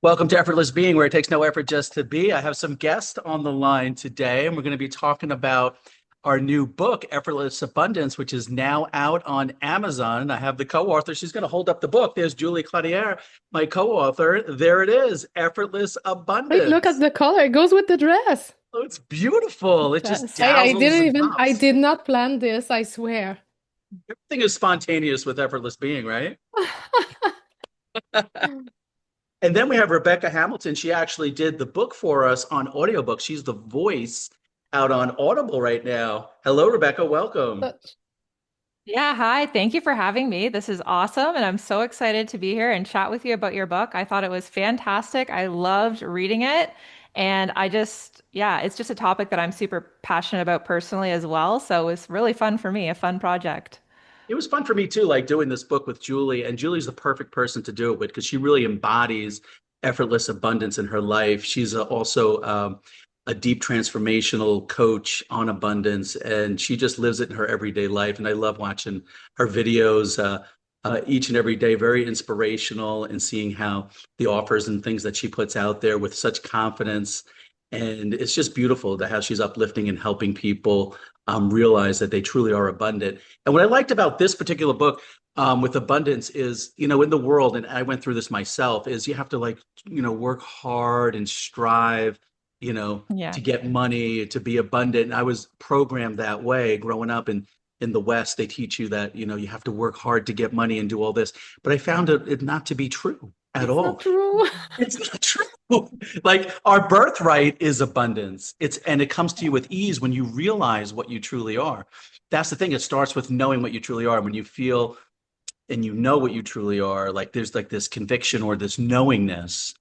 Welcome to Effortless Being, where it takes no effort just to be. I have some guests on the line today, and we're going to be talking about our new book, Effortless Abundance, which is now out on Amazon. I have the co-author. She's going to hold up the book. There's Julie Claudier, my co-author. There it is, Effortless Wait, look at Abundance. the color. It goes with the dress. Oh, it's beautiful. It just Yes. I dazzles didn't and even, I pops. did not plan this, I swear. Everything is spontaneous with Effortless Being, right? And then we have Rebecca Hamilton. She actually did the book for us on audiobook. She's the voice out on Audible right now. Hello, Rebecca. Welcome. But Yeah, hi. Thank you for having me. This is awesome. And I'm so excited to be here and chat with you about your book. I thought it was fantastic. I loved reading it. And yeah, it's just a topic that I'm super passionate about personally as well. So it was really fun for me, a fun project. It was fun for me too, like doing this book with Julie. And Julie's the perfect person to do it with because she really embodies effortless abundance in her life. She's also a deep transformational coach on abundance, and she just lives it in her everyday life. And I love watching her videos each and every day, very inspirational, and seeing how the offers and things that she puts out there with such confidence. And it's just beautiful to how she's uplifting and helping people realize that they truly are abundant. And what I liked about this particular book with abundance is, in the world, and I went through this myself, is you have to work hard and strive, to Yeah. get money, to be abundant. And I was programmed that way growing up in the West. They teach you that, you have to work hard to get money and do all this. But I found it not to be true at it's not all. true. It's not true. Like our birthright is abundance. And it comes to you with ease when you realize what you truly are. That's the thing. It starts with knowing what you truly are. When you feel and you know what you truly are, like there's like this conviction or this knowingness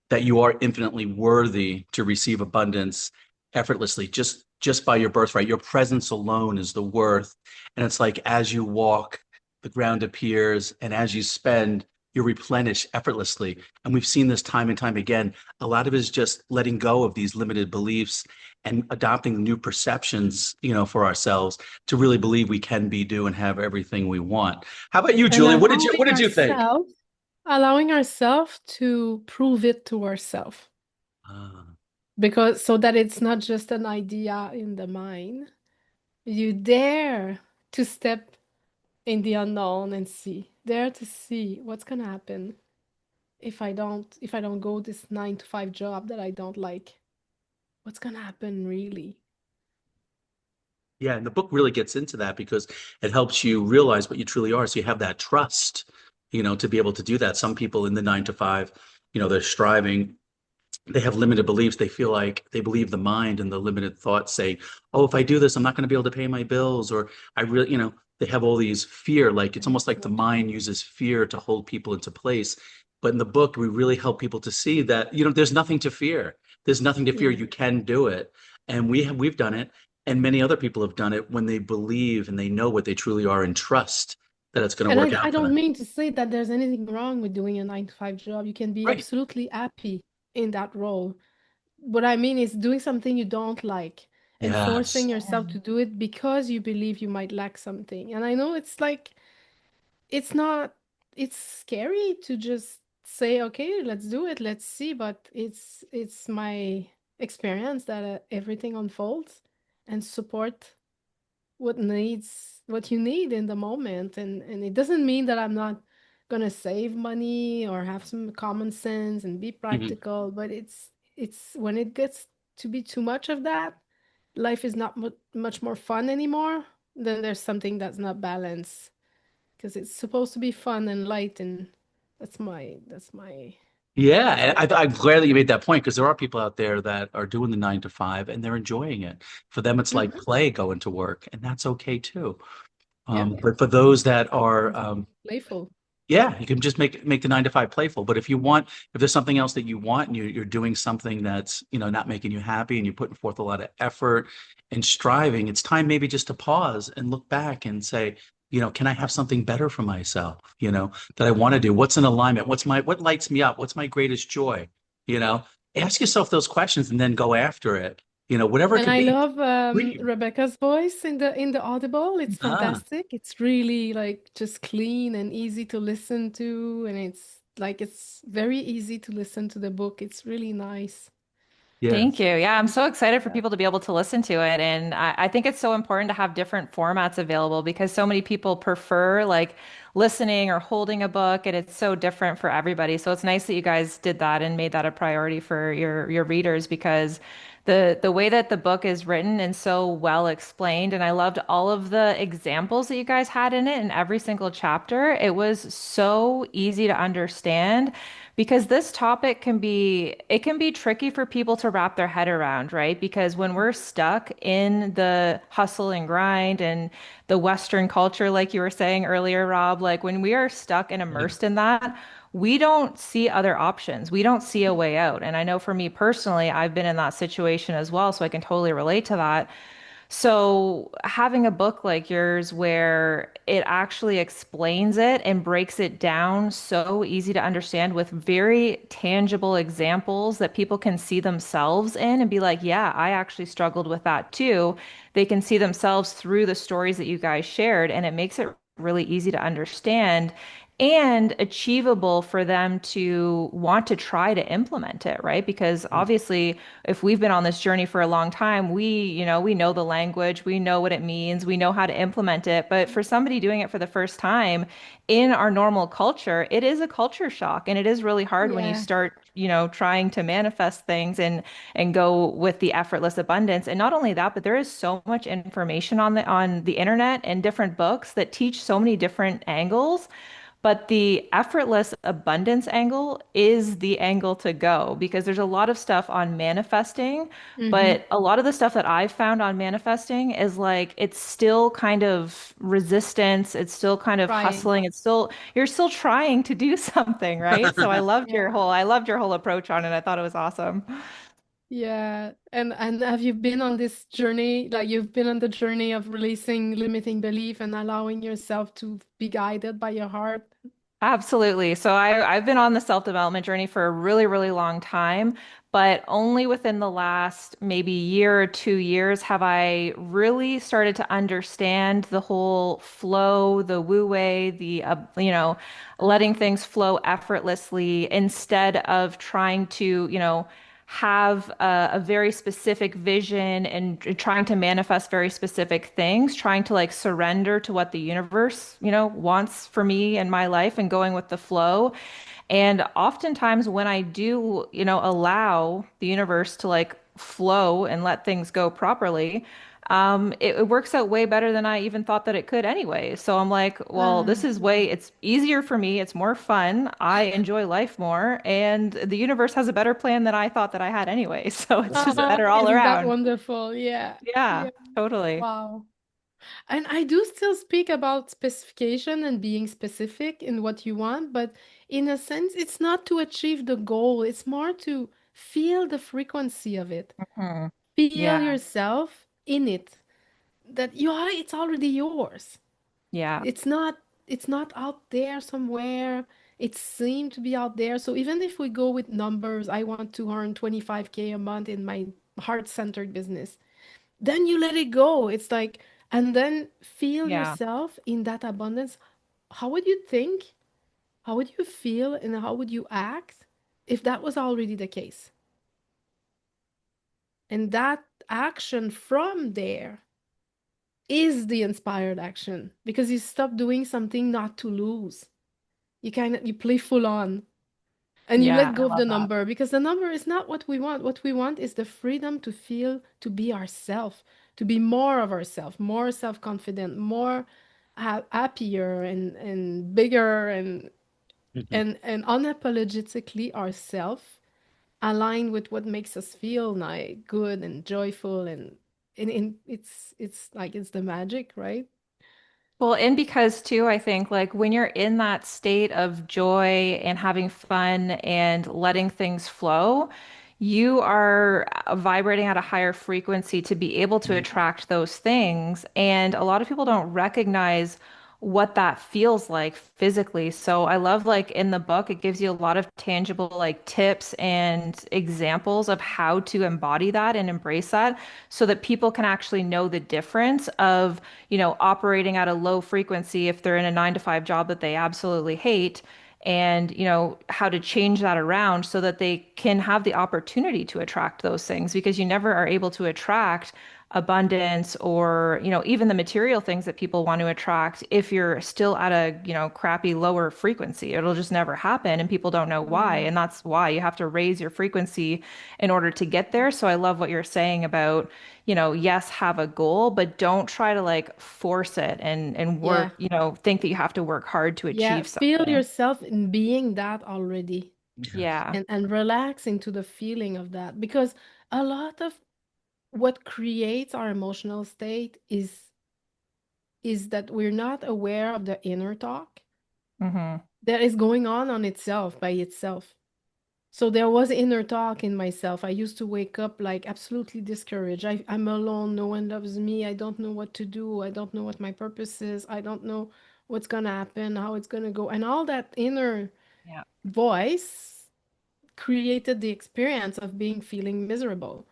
that you are infinitely worthy to receive abundance effortlessly, just by your birthright. Your presence alone is the worth. And it's like as you walk, the ground appears, and as you spend, you replenish effortlessly. And we've seen this time and time again. A lot of it is just letting go of these limited beliefs and adopting new perceptions, for ourselves to really believe we can be, do, and have everything we want. How about you, And Julie? What did you think? allowing ourselves to prove it to ourselves. Ah, Because so that it's not just an idea in the mind. You dare to step in the unknown and see. Dare to see what's gonna happen if I don't go this 9 to 5 job that I don't like. What's gonna happen really? yeah, and the book really gets into that because it helps you realize what you truly are. So you have that trust, to be able to do that. Some people in the 9 to 5, they're striving, they have limited beliefs. They feel like they believe the mind and the limited thoughts say, oh, if I do this, I'm not going to be able to pay my bills. Or I really, they have all these fear. Like it's And almost it's like the not mind true. uses fear to hold people into place. But in the book, we really help people to see that, there's nothing to fear. There's nothing to fear. Yeah. You can do it. And we've done it. And many other people have done it when they believe and they know what they truly are and trust that it's going to And work I out for don't them. mean to say that there's anything wrong with doing a 9 to 5 job. You can be Right. absolutely happy in that role. What I mean is doing something you don't like and Yes. forcing yourself to do it because you believe you might lack something. And I know it's like, it's not, it's scary to just say, okay, let's do it, let's see. But it's my experience that everything unfolds and support what you need in the moment. And it doesn't mean that I'm not gonna save money or have some common sense and be Mhm. practical, but it's when it gets to be too much of that, life is not much more fun anymore. Then there's something that's not balanced because it's supposed to be fun and light, and that's my Yeah, message. I'm glad that you made that point because there are people out there that are doing the 9 to 5 and they're enjoying it. For them, it's like Hmm. play going to work, and that's okay too. Yeah, But for those that are, playful. yeah, you can just make the 9 to 5 playful. But if there's something else that you want and you're doing something that's, not making you happy and you're putting forth a lot of effort and striving, it's time maybe just to pause and look back and say, can I have something better for myself, that I want to do? What's in alignment? What lights me up? What's my greatest joy? You know, ask yourself those questions and then go after it, whatever it And could I be. love Dream. Rebecca's voice in the Audible. It's Ah, fantastic. It's really like just clean and easy to listen to, and like it's very easy to listen to the book. It's really nice. Thank Yes. you. Yeah, I'm so excited for Yeah. people to be able to listen to it. And I think it's so important to have different formats available because so many people prefer like listening or holding a book, and it's so different for everybody. So it's nice that you guys did that and made that a priority for your readers because the way that the book is written and so well explained, and I loved all of the examples that you guys had in it in every single chapter. It was so easy to understand because this topic can be tricky for people to wrap their head around, right? Because when we're stuck in the hustle and grind and the Western culture, like you were saying earlier, Rob, like when we are stuck and Yeah. immersed in that, we don't see other options. We don't see a way out. And I know for me personally, I've been in that situation as well, so I can totally relate to that. So, having a book like yours where it actually explains it and breaks it down so easy to understand with very tangible examples that people can see themselves in and be like, yeah, I actually struggled with that too. They can see themselves through the stories that you guys shared, and it makes it really easy to understand and achievable for them to want to try to implement it, right? Because obviously, if we've been on this journey for a long time, we know the language, we know what it means, we know how to implement it. But for somebody doing it for the first time in our normal culture, it is a culture shock, and it is really hard when you Yeah. start, trying to manifest things and go with the effortless abundance. And not only that, but there is so much information on the internet and different books that teach so many different angles. But the effortless abundance angle is the angle to go because there's a lot of stuff on manifesting, Mm-hmm. but a lot of the stuff that I've found on manifesting is like it's still kind of resistance, it's still kind of Trying. hustling, you're still trying to do something, right? So Yeah. I loved your whole approach on it. I thought it was awesome. Yeah. And have you been on this journey? Like you've been on the journey of releasing limiting belief and allowing yourself to be guided by your heart? Absolutely. So I've been on the self-development journey for a really, really long time, but only within the last maybe year or 2 years have I really started to understand the whole flow, the wu wei, letting things flow effortlessly instead of trying to, have a very specific vision and trying to manifest very specific things, trying to like surrender to what the universe, wants for me in my life and going with the flow. And oftentimes when I do, allow the universe to like flow and let things go properly, it works out way better than I even thought that it could anyway. So I'm like, well, Ah, it's easier for me. It's more fun. I enjoy life more. And the universe has a better plan than I thought that I had anyway. So it's just better all isn't that around. wonderful? Yeah. Yeah, Yeah. totally. Wow. And I do still speak about specification and being specific in what you want, but in a sense, it's not to achieve the goal. It's more to feel the frequency of it. Hmm. Feel Yeah. yourself in it. That you are, it's already yours. Yeah. It's not it's not out there somewhere. It seemed to be out there. So even if we go with numbers, I want to earn 25K a month in my heart-centered business. Then you let it go. It's like, and then feel Yeah. yourself in that abundance. How would you think? How would you feel? And how would you act if that was already the case? And that action from there is the inspired action because you stop doing something not to lose. You play full on and you Yeah. let I go of love the that. number because the number is not what we want. What we want is the freedom to feel, to be ourselves, to be more of ourselves, more self-confident, more happier and bigger Mhm. and unapologetically ourselves, aligned with what makes us feel like good and joyful and it's like it's the magic, right? Well, and because too, I think like when you're in that state of joy and having fun and letting things flow, you are vibrating at a higher frequency to be able to Mhm. attract those things. And a lot of people don't recognize what that feels like physically. So I love like in the book, it gives you a lot of tangible like tips and examples of how to embody that and embrace that so that people can actually know the difference of operating at a low frequency if they're in a 9 to 5 job that they absolutely hate and, how to change that around so that they can have the opportunity to attract those things, because you never are able to attract abundance or, even the material things that people want to attract if you're still at a, crappy lower frequency. It'll just never happen and people don't know why. Yeah. And that's why you have to raise your frequency in order to get there. So I love what you're saying about, yes, have a goal, but don't try to like force it and Yeah. work, think that you have to work hard to Yeah. achieve Feel something. yourself in being that already, Yes. Yeah. and relax into the feeling of that, because a lot of what creates our emotional state is that we're not aware of the inner talk Hmm. that is going on itself by itself. So there was inner talk in myself. I used to wake up like absolutely discouraged. I'm alone. No one loves me. I don't know what to do. I don't know what my purpose is. I don't know what's gonna happen, how it's gonna go. And all that inner Yeah. voice created the experience of being feeling miserable.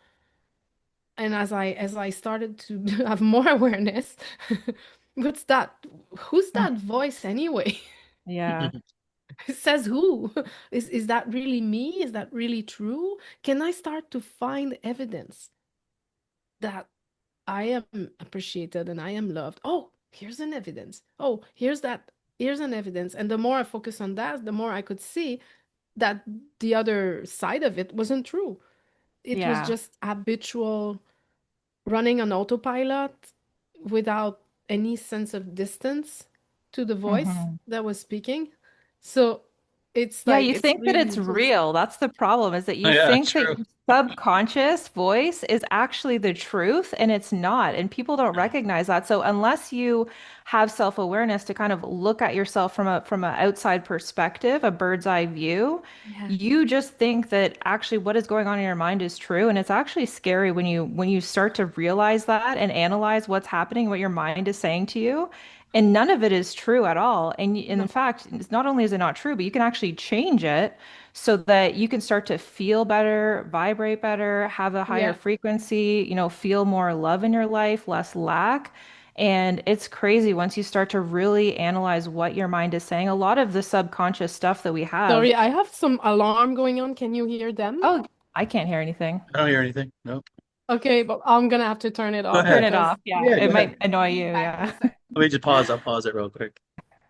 And as I started to have more awareness, what's that? Who's that voice anyway? Yeah. It says who? Is that really me? Is that really true? Can I start to find evidence that I am appreciated and I am loved? Oh, here's an evidence. Oh, here's that. Here's an evidence. And the more I focus on that, the more I could see that the other side of it wasn't true. It was Yeah. just habitual running on autopilot without any sense of distance to the voice Hmm. that was speaking. So it's Yeah, like, you it's think that it's really just, real. That's the problem, is that Oh, you yeah, think that true. your subconscious voice is actually the truth, and it's not. And people don't recognize that. So unless you have self-awareness to kind of look at yourself from a outside perspective, a bird's eye view, yeah. you just think that actually what is going on in your mind is true. And it's actually scary when you start to realize that and analyze what's happening, what your mind is saying to you. And none of it is true at all. And in No. fact, it's not only is it not true, but you can actually change it so that you can start to feel better, vibrate better, have a higher Yeah. frequency, feel more love in your life, less lack. And it's crazy once you start to really analyze what your mind is saying. A lot of the subconscious stuff that we have. Sorry, I have some alarm going on. Can you hear them? Oh, I can't hear anything. I don't hear anything. No. Okay, but I'm gonna have to turn it Go off Turn ahead. it because off. Yeah, Yeah, it go ahead. might annoy you. back in Yeah. a sec. Let me just pause. I'll pause it real quick.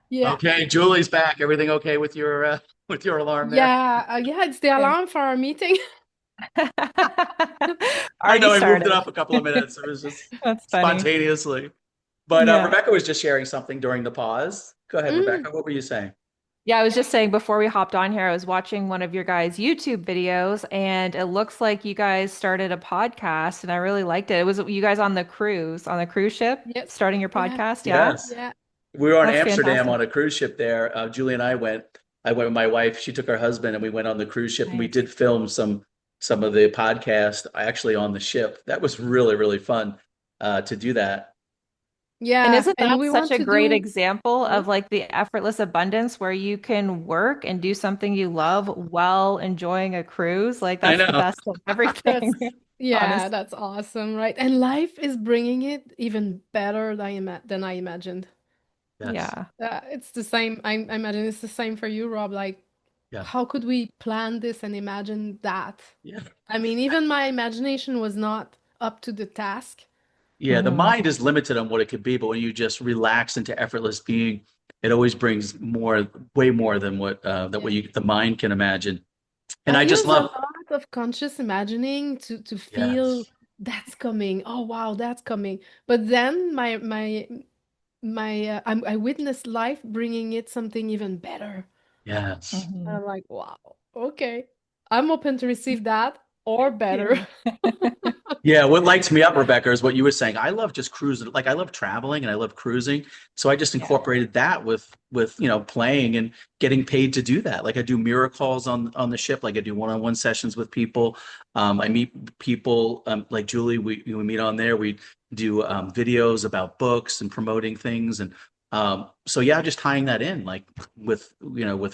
Yeah. Okay, Julie's back. Everything okay with your with your alarm there? Yeah, it's the Okay. alarm for our meeting. I Already know I moved it started. up a couple of minutes. It was just That's funny. spontaneously. But Yeah. Rebecca was just sharing something during the pause. Go ahead, Mm, Rebecca. What were you saying? Yeah, I was just saying before we hopped on here, I was watching one of your guys' YouTube videos, and it looks like you guys started a podcast, and I really liked it. It was you guys on the cruise ship, yes. starting your Yeah. podcast. Yeah, Yes. Yeah. We were on that's Amsterdam fantastic. on a cruise ship there. Julie and I went. I went with my wife. She took her husband, and we went on the cruise ship. And we Nice. did film some of the podcast actually on the ship. That was really really fun to do that. And Yeah. isn't And that we such want a to great do, example sorry. of like the effortless abundance where you can work and do something you love while enjoying a cruise? Like I that's the know. best of That's, everything, yeah, honestly. that's awesome, right? And life is bringing it even better than I imagined. Yes. Yeah. It's the same. I imagine it's the same for you, Rob. Like, Yeah. how could we plan this and imagine that? Yeah. I mean, even my imagination was not up to the task. Yeah. The Hmm. mind is limited on what it could be, but when you just relax into effortless being, it always brings more, way more than what Yeah. the mind can imagine. And I I just use a love. lot of conscious imagining to feel Yes. that's coming. Oh wow, that's coming. But then I witnessed life bringing it something even better. Yes. And Hmm. I'm like, wow, okay. I'm open to receive that or better. Yeah. Yeah, what lights me up, Rebecca, is what you were saying. I love just cruising. Like I love traveling and I love cruising. So I just Yeah. incorporated that with playing and getting paid to do that. Like I do mirror calls on the ship. Like I do one-on-one sessions with people. I meet people like Julie. We meet on there. We do videos about books and promoting things. And so yeah, just tying that in like with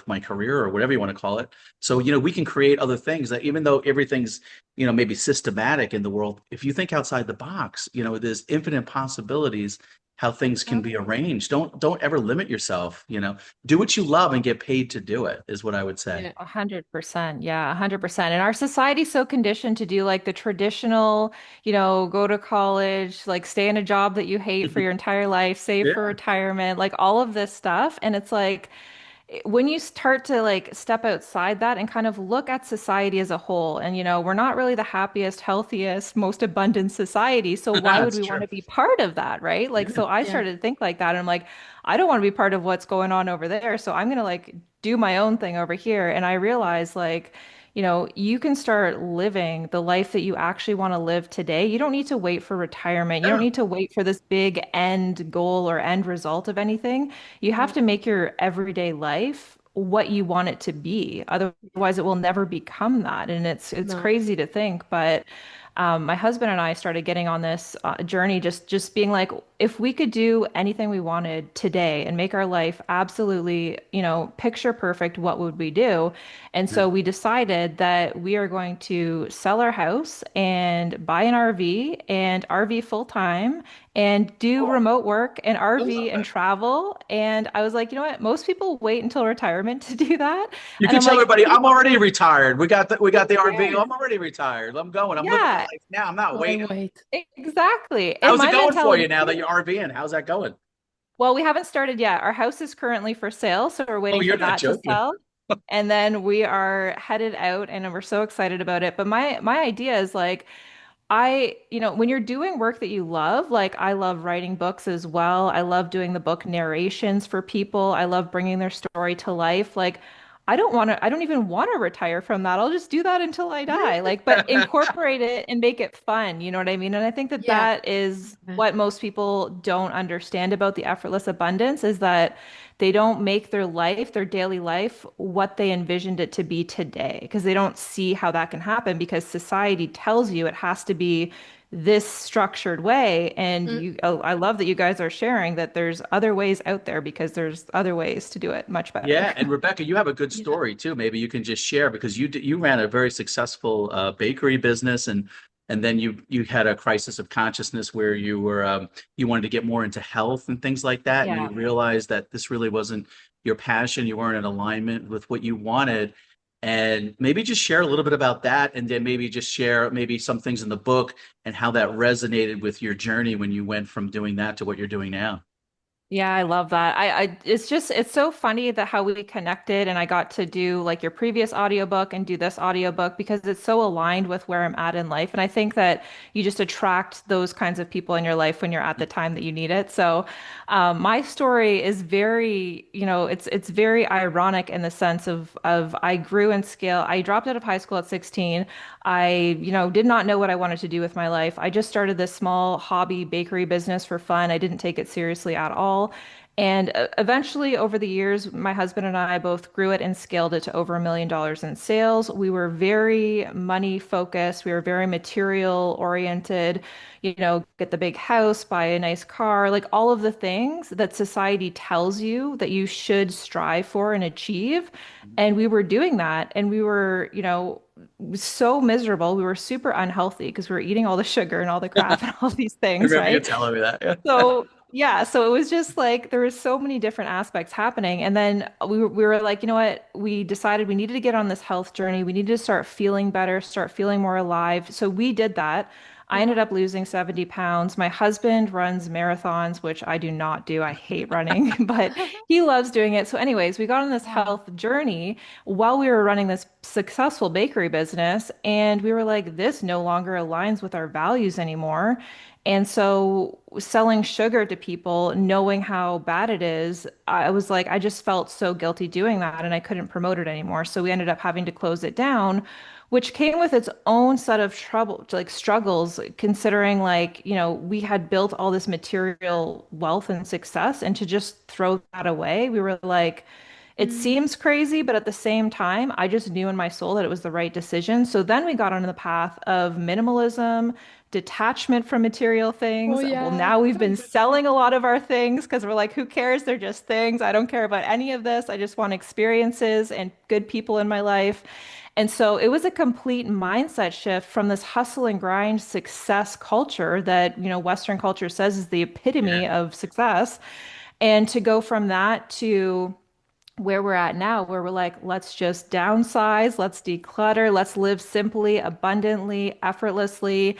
my career or whatever you want to call it. So we can create other things that even though everything's maybe systematic in the world. If you think outside the box, there's infinite possibilities how things can be arranged. Don't ever limit yourself, you know. Do what you love and get paid to do it is what I would say. Yeah. 100%. Yeah, 100%. And our society's so conditioned to do like the traditional, go to college, like stay in a job that you hate for your entire life, save for Yeah. retirement, like all of this stuff. And it's like, when you start to like step outside that and kind of look at society as a whole, and we're not really the happiest, healthiest, most abundant society, so why would That's we want true. to be part of that, right? Like, Yeah. so I Yeah. started to think like that, and I'm like, I don't want to be part of what's going on over there, so I'm gonna like do my own thing over here. And I realized like, you can start living the life that you actually want to live today. You don't need to wait for retirement. You don't Yeah. need to wait for this big end goal or end result of anything. You have Yeah. to make your everyday life what you want it to be. Otherwise, it will never become that. And it's No. crazy to think, but my husband and I started getting on this journey, just being like, if we could do anything we wanted today and make our life absolutely, picture perfect, what would we do? And Yeah. so we decided that we are going to sell our house and buy an RV and RV full time and do Cool. remote work and I love RV and it. travel. And I was like, you know what? Most people wait until retirement to do that. You And can I'm tell like, everybody, who I'm already retired. We got the RV. cares? I'm already retired. I'm going. I'm living Yeah, life now. I'm not Why waiting. wait? exactly. And How's it my going for you mentality now that too. you're RVing? How's that going? Well, we haven't started yet. Our house is currently for sale, so we're Oh, waiting you're for not that to joking. sell. And then we are headed out and we're so excited about it. But my idea is like when you're doing work that you love, like I love writing books as well. I love doing the book narrations for people. I love bringing their story to life. Like I don't even want to retire from that. I'll just do that until I die. Like, but incorporate it and make it fun. You know what I mean? And I think that Yeah. that is Yeah. what most people don't understand about the effortless abundance is that they don't make their life, their daily life, what they envisioned it to be today because they don't see how that can happen because society tells you it has to be this structured way. And Mm. I love that you guys are sharing that there's other ways out there because there's other ways to do it much better. Yeah, and Rebecca, you have a good Yeah. story too. Maybe you can just share because you ran a very successful bakery business, and then you had a crisis of consciousness where you wanted to get more into health and things like that, and you Yeah. realized that this really wasn't your passion. You weren't in alignment with what you wanted, and maybe just share a little bit about that, and then maybe just share maybe some things in the book and how that resonated with your journey when you went from doing that to what you're doing now. Yeah, I love that. It's so funny that how we connected and I got to do like your previous audiobook and do this audiobook because it's so aligned with where I'm at in life. And I think that you just attract those kinds of people in your life when you're at the time that you need it. So, my story is very, it's very ironic in the sense of I grew in scale. I dropped out of high school at 16. I, did not know what I wanted to do with my life. I just started this small hobby bakery business for fun. I didn't take it seriously at all. And eventually, over the years, my husband and I both grew it and scaled it to over $1 million in sales. We were very money focused. We were very material oriented, get the big house, buy a nice car, like all of the things that society tells you that you should strive for and achieve. And we were doing that. And we were, so miserable. We were super unhealthy because we were eating all the sugar and all the crap and all these I things, remember you right? telling me that. Yeah. So yeah, so it was just like there was so many different aspects happening. And then we were like, you know what? We decided we needed to get on this health journey. We needed to start feeling better, start feeling more alive. So we did that. I ended up losing 70 pounds. My husband runs marathons, which I do not do. I hate running, but he loves doing it. So, anyways, we got on this Wow. health journey while we were running this successful bakery business. And we were like, this no longer aligns with our values anymore. And so selling sugar to people, knowing how bad it is, I was like, I just felt so guilty doing that and I couldn't promote it anymore. So we ended up having to close it down, which came with its own set of trouble, like struggles, considering like, we had built all this material wealth and success and to just throw that away, we were like, it Mm. seems crazy, but at the same time, I just knew in my soul that it was the right decision. So then we got on the path of minimalism, detachment from material Oh things. Well, yeah. now we've been selling a lot of our things because we're like, who cares? They're just things. I don't care about any of this. I just want experiences and good people in my life. And so it was a complete mindset shift from this hustle and grind success culture that, Western culture says is the Yeah. epitome of success. And to go from that to where we're at now, where we're like, let's just downsize, let's declutter, let's live simply, abundantly, effortlessly.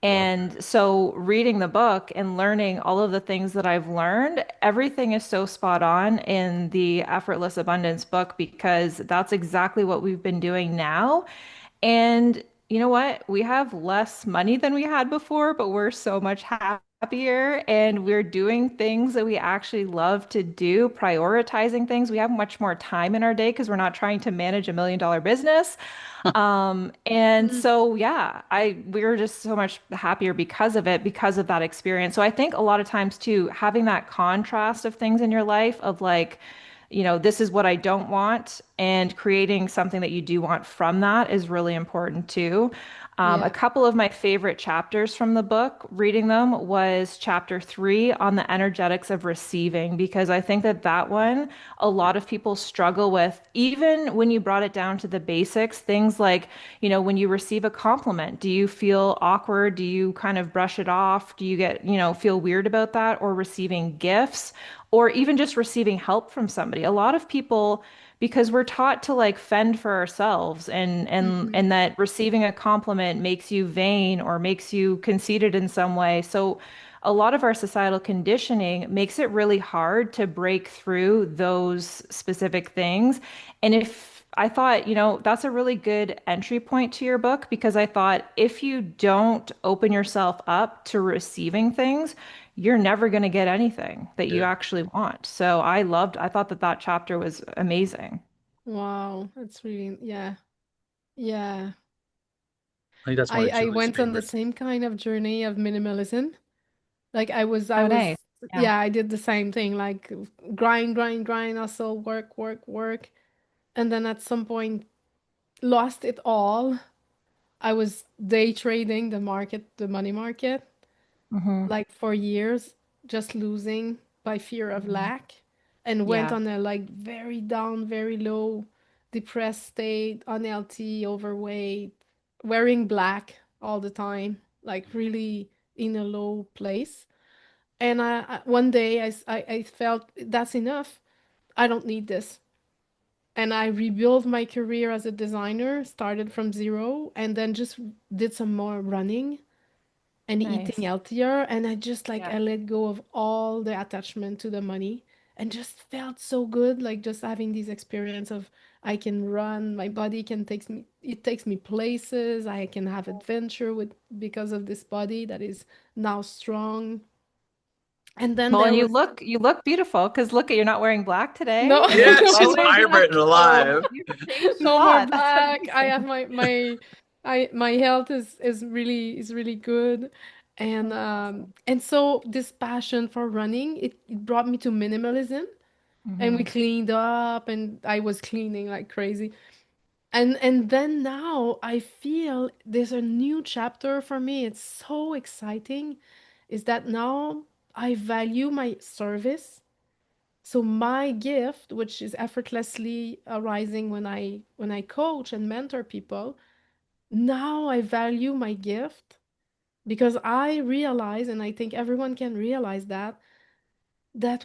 Love that. And so, reading the book and learning all of the things that I've learned, everything is so spot on in the Effortless Abundance book because that's exactly what we've been doing now. And you know what? We have less money than we had before, but we're so much happier and we're doing things that we actually love to do, prioritizing things. We have much more time in our day because we're not trying to manage $1 million business. And Mm, so yeah, we're just so much happier because of it, because of that experience. So I think a lot of times too, having that contrast of things in your life of like, this is what I don't want, and creating something that you do want from that is really important too. A yeah. couple of my favorite chapters from the book, reading them, was chapter 3 on the energetics of receiving, because I think that that one, a lot of people struggle with, even when you brought it down to the basics, things like, when you receive a compliment, do you feel awkward? Do you kind of brush it off? Do you get, feel weird about that? Or receiving gifts, or even just receiving help from somebody. A lot of people, because we're taught to like fend for ourselves, Hmm. and that receiving a compliment makes you vain or makes you conceited in some way. So a lot of our societal conditioning makes it really hard to break through those specific things. And if I thought, that's a really good entry point to your book, because I thought if you don't open yourself up to receiving things, you're never going to get anything that you Yeah. actually want. So I thought that that chapter was amazing. Wow, that's really, yeah. Yeah. I think that's one I of I Julie's went on the favorite. same kind of journey of minimalism. Like I Oh, nice. was, Yeah. yeah, I did the same thing, like grind, grind, grind, hustle, work, work, work. And then at some point lost it all. I was day trading the market, the money market, Hmm. like for years, just losing by fear of Hmm. lack, and went Yeah. on a like very down, very low, depressed state, unhealthy, overweight, wearing black all the time, like really in a low place. And one day I felt that's enough. I don't need this. And I rebuilt my career as a designer, started from zero, and then just did some more running and eating Nice. healthier. And I just like Yeah. I let go of all the attachment to the money and just felt so good, like just having this experience of I can run, my body can takes me it takes me places, I can have adventure with because of this body that is now strong. And then Well, there and was you look beautiful because look at you're not wearing black today, no and you're Yeah, she's no more glowing. vibrant and black. So alive. you've changed a No more lot. That's black. I have amazing. my health is really good. That's awesome. And so this passion for running, it brought me to minimalism, and we Hmm. cleaned up and I was cleaning like crazy. And then now I feel there's a new chapter for me. It's so exciting, is that now I value my service. So my gift, which is effortlessly arising when I coach and mentor people, now I value my gift because I realize, and I think everyone can realize that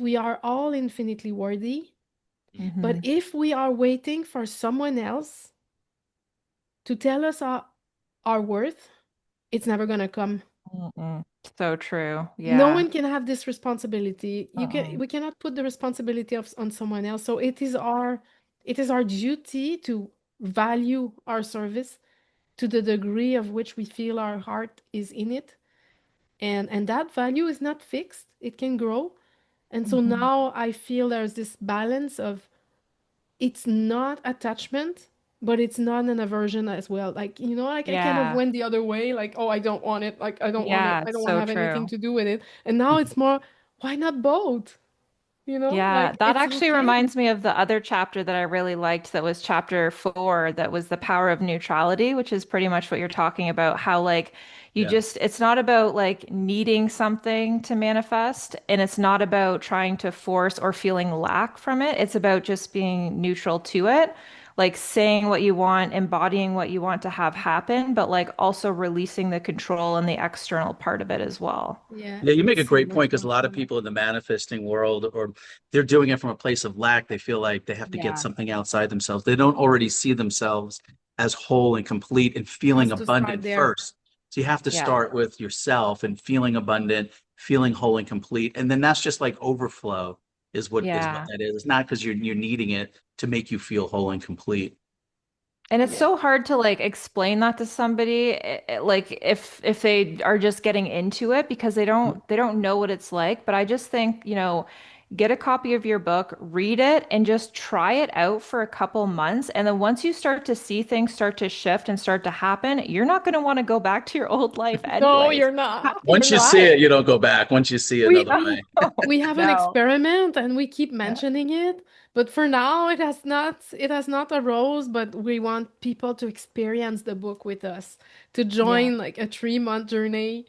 we are all infinitely worthy. But Hmm. if we are waiting for someone else to tell us our worth, it's never gonna come. Mm-mm. So true. No Yeah. one can have this responsibility. Uh-uh. We cannot put the responsibility of on someone else. So it is our duty to value our service to the degree of which we feel our heart is in it. And that value is not fixed. It can grow. And so Hmm. now I feel there's this balance of it's not attachment, but it's not an aversion as well. Like, like I kind of Yeah. went the other way, like, oh, I don't want it. Like, I don't want it. Yeah. I don't want to So have anything true. to do with it. And now it's more, why not both? Yeah, like that it's actually okay. reminds me of the other chapter that I really liked that was chapter 4, that was the power of neutrality, which is pretty much what you're talking about. How, like, Yeah. it's not about like needing something to manifest, and it's not about trying to force or feeling lack from it. It's about just being neutral to it, like saying what you want, embodying what you want to have happen, but like also releasing the control and the external part of it as well. Yeah, Yeah, you make it's a so great much point because a more lot of fun. people in the manifesting world, or they're doing it from a place of lack. They feel like they have to get Yeah. something outside themselves. They don't already see themselves as whole and complete and feeling Has to start abundant there. first. So you have to Yeah. start with yourself and feeling abundant, feeling whole and complete. And then that's just like overflow is what Yeah. that is. It's not because you're needing it to make you feel whole and complete. And it's Yeah. so hard to like explain that to somebody, like if they are just getting into it because they don't know what it's like. But I just think, get a copy of your book, read it, and just try it out for a couple months. And then once you start to see things start to shift and start to happen, you're not going to want to go back to your old life No, anyways. you're You have not. to You're Once you not. see try it, you don't go back. Once you see We another we way. we have an No. experiment and we keep Yeah. mentioning it, but for now it has not arose, but we want people to experience the book with us, to Yeah. join like a 3-month journey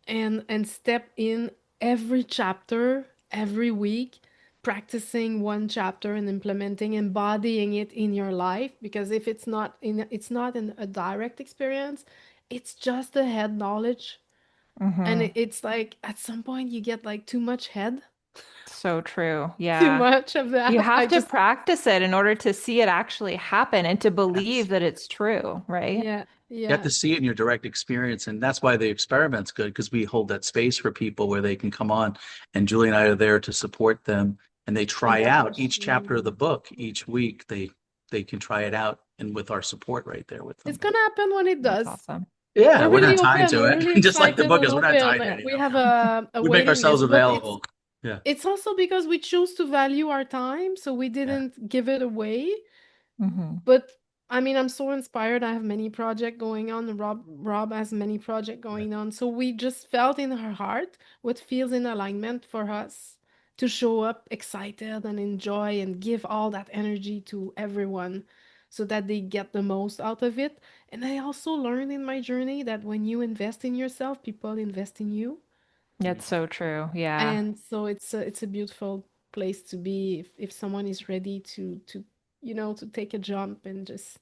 and step in every chapter every week, practicing one chapter and implementing, embodying it in your life. Because if it's not in a direct experience, it's just the head knowledge. And Hmm. it's like at some point you get like too much head, So true. too Yeah. much of You that. I have to just, practice it in order to see it actually happen and to believe Yes. that it's true, right? yeah, You have yeah, to see it in your direct experience. And that's why the experiment's good because we hold that space for people where they can come on. And Julie and I are there to support them. And they and try that out was each chapter of the really, book each week. They can try it out and with our support right there with it's them. gonna happen when it That's does. awesome. Yeah, We're we're really not tied open. to We're it. really Just like the excited book and is, we're not open. tied to We anything. have a We make waiting ourselves list, but it's available. Yeah. it's also because we choose to value our time, so we Yeah. didn't give it away. Hmm. But I mean, I'm so inspired. I have many projects going on. And Rob has many projects Yeah. going on. So we just felt in our heart what feels in alignment for us to show up excited and enjoy and give all that energy to everyone so that they get the most out of it. And I also learned in my journey that when you invest in yourself, people invest in you. It's so true. Yeah. And so it's a beautiful place to be if someone is ready to take a jump and just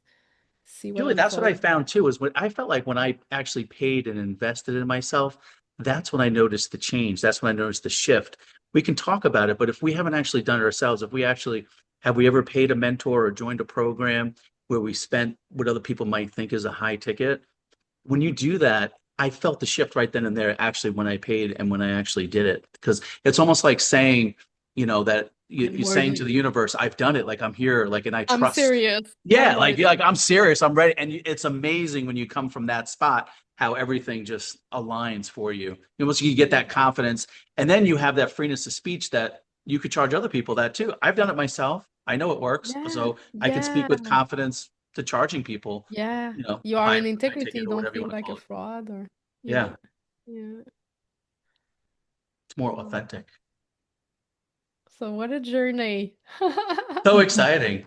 see what Julie, that's what I unfolds. found too, is what I felt like when I actually paid and invested in myself, that's when I noticed the change. That's when I noticed the shift. We can talk about it, but if we haven't actually done it ourselves, if we actually have we ever paid a mentor or joined a program where we spent what other people might think is a high ticket? When you do that, I felt the shift right then and there, actually, when I paid and when I actually did it. Because it's almost like saying, that I'm you're saying to worthy. the universe, I've done it, like I'm here, like, and I I'm trust. serious. Yeah, I'm like worthy. I'm serious, I'm ready. And it's amazing when you come from that spot, how everything just aligns for you. You get Yeah. that confidence, and then you have that freeness of speech that you could charge other people that too. I've done it myself. I know it works. Yeah. So I can speak Yeah. with confidence to charging people, Yeah. You a are higher in integrity. ticket or Don't whatever you feel want to like a call it. fraud or yeah. Yeah, Yeah. it's more Oh. authentic. So what a journey. So exciting.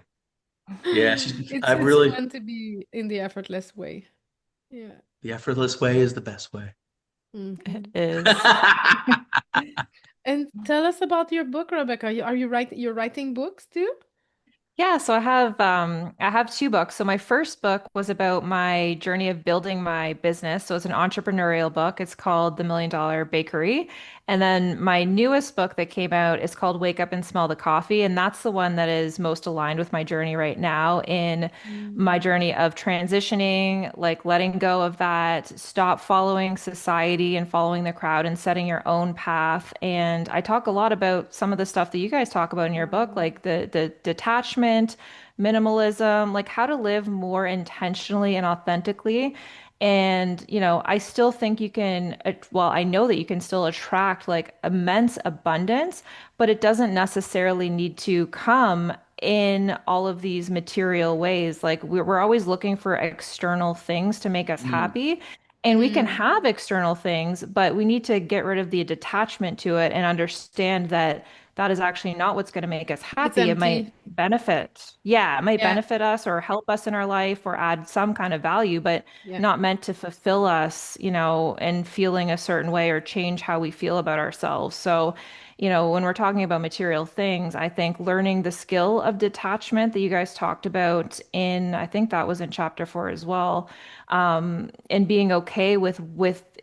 Yeah, It's I it's really, fun to be in the effortless way. Yeah. the effortless way is the best way. It Hmm. is. And tell us about your book, Rebecca. You're writing books too? Yeah, so I have two books. So my first book was about my journey of building my business. So it's an entrepreneurial book. It's called The Million Dollar Bakery. And then my newest book that came out is called Wake Up and Smell the Coffee. And that's the one that is most aligned with my journey right now in my Mm. journey of transitioning, like letting go of that, stop following society and following the crowd and setting your own path. And I talk a lot about some of the stuff that you guys talk about in your book, Wow. like the detachment, minimalism, like how to live more intentionally and authentically. And, I still think you can, well, I know that you can still attract like immense abundance, but it doesn't necessarily need to come in all of these material ways. Like we're always looking for external things to make us Mm, happy. And we can Mm. have external things, but we need to get rid of the detachment to it and understand that that is actually not what's going to make us It's happy. It might empty. benefit, yeah, it might Yeah. benefit us or help us in our life or add some kind of value, but Yeah. not meant to fulfill us, and feeling a certain way or change how we feel about ourselves. So, when we're talking about material things, I think learning the skill of detachment that you guys talked about I think that was in chapter 4 as well, and being okay with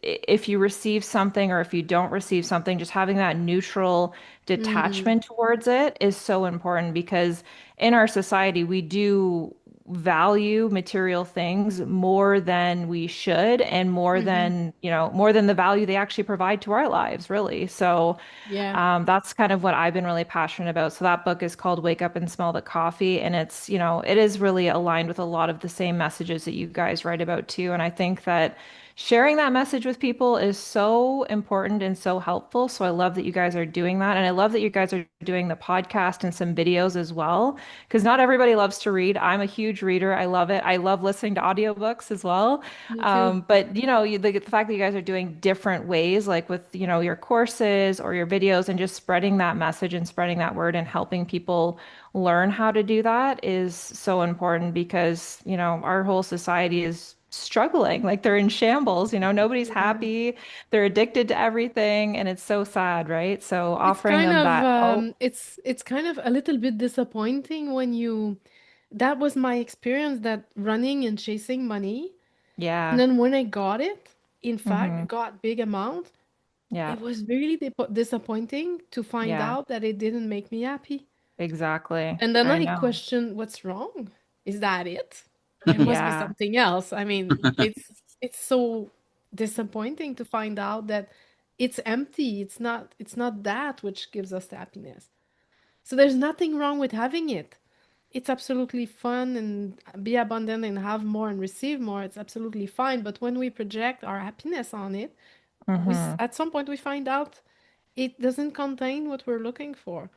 if you receive something or if you don't receive something, just having that neutral Mm, detachment towards it is so important because in our society, we do value material things more than we should and hmm. more than the value they actually provide to our lives, really. So Yeah. that's kind of what I've been really passionate about. So that book is called Wake Up and Smell the Coffee, and it is really aligned with a lot of the same messages that you guys write about too. And I think that sharing that message with people is so important and so helpful. So I love that you guys are doing that. And I love that you guys are doing the podcast and some videos as well, because not everybody loves to read. I'm a huge reader. I love it. I love listening to audiobooks as well. Me too. But the fact that you guys are doing different ways, like with, your courses or your videos and just spreading that message and spreading that word and helping people learn how to do that is so important because, our whole society is struggling, like they're in shambles, nobody's Yeah. happy, they're addicted to everything, and it's so sad, right? So offering them that hope. It's kind of a little bit disappointing when you that was my experience, that running and chasing money. And Yeah. then when I got it, in fact, Hmm. got big amount, Yeah. it was really disappointing to find Yeah. out that it didn't make me happy. Exactly. And then I I know. questioned, what's wrong? Is that it? There must be Yeah. something else. I mean, it's so disappointing to find out that it's empty. It's not that which gives us the happiness. So there's nothing wrong with having it. It's absolutely fun and be abundant and have more and receive more. It's absolutely fine. But when we project our happiness on it, Hmm. at some point we find out it doesn't contain what we're looking for.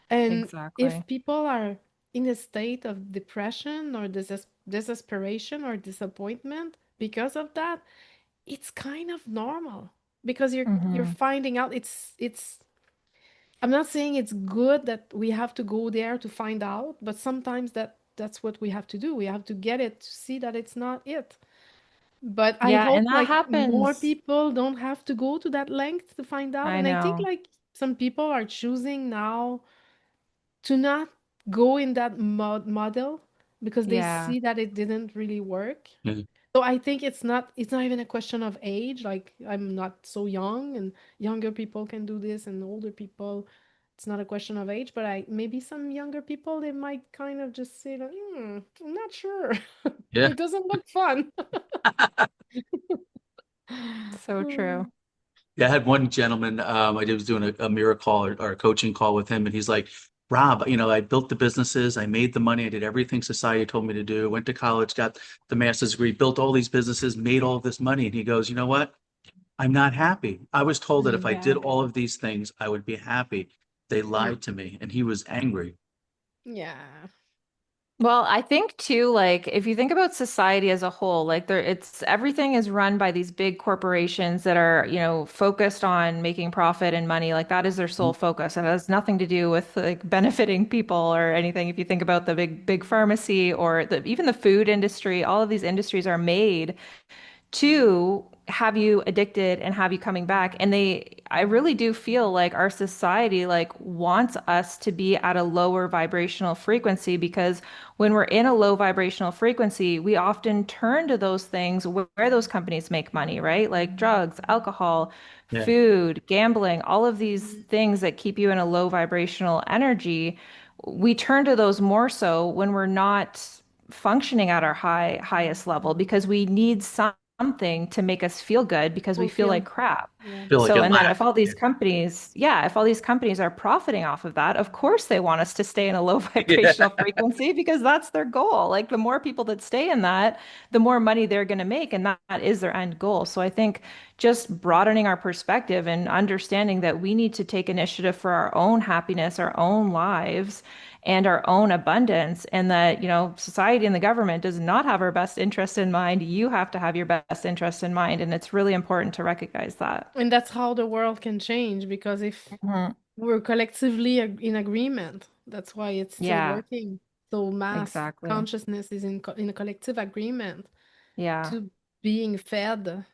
And if Exactly. people are in a state of depression or desperation or disappointment because of that, it's kind of normal because you're Hmm. finding out it's I'm not saying it's good that we have to go there to find out, but sometimes that's what we have to do. We have to get it to see that it's not it. But I Yeah, hope and that like more happens. people don't have to go to that length to find out. I And I think know. like some people are choosing now to not go in that model because they Yeah. see that it didn't really work. Yeah. So I think it's not even a question of age. Like I'm not so young and younger people can do this and older people, it's not a question of age, but I maybe some younger people they might kind of just say like, I'm not sure. Yeah. It doesn't look fun. So true. Yeah, I had one gentleman, I was doing a mirror call or a coaching call with him, and he's like, Rob, I built the businesses, I made the money, I did everything society told me to do, went to college, got the master's degree, built all these businesses, made all this money. And he goes, you know what? I'm not happy. I was told that if I did Yeah. all of these things, I would be happy. They Yeah. lied to me, and he was angry. Yeah. Well, I think too, like if you think about society as a whole, like it's everything is run by these big corporations that are, focused on making profit and money. Like that is their sole focus. And it has nothing to do with like benefiting people or anything. If you think about the big pharmacy or even the food industry, all of these industries are made to have you addicted and have you coming back. And I really do feel like our society like wants us to be at a lower vibrational frequency because when we're in a low vibrational frequency, we often turn to those things where those companies make money, right? Like drugs, alcohol, Yeah. food, gambling, all of these things that keep you in a low vibrational energy. We turn to those more so when we're not functioning at our highest level because we need something to make us feel good because we feel like Fulfill. crap. Yeah. Feel like So, it and then lacked. if all these Yeah. companies, yeah, if all these companies are profiting off of that, of course they want us to stay in a low Yeah. vibrational frequency because that's their goal. Like the more people that stay in that, the more money they're going to make. And that is their end goal. So I think just broadening our perspective and understanding that we need to take initiative for our own happiness, our own lives, and our own abundance, and that, society and the government does not have our best interest in mind. You have to have your best interest in mind. And it's really important to recognize that. And that's how the world can change because if Mhm. we're collectively in agreement. That's why it's still Yeah, working. So mass exactly. consciousness is in a collective agreement Yeah. to being fed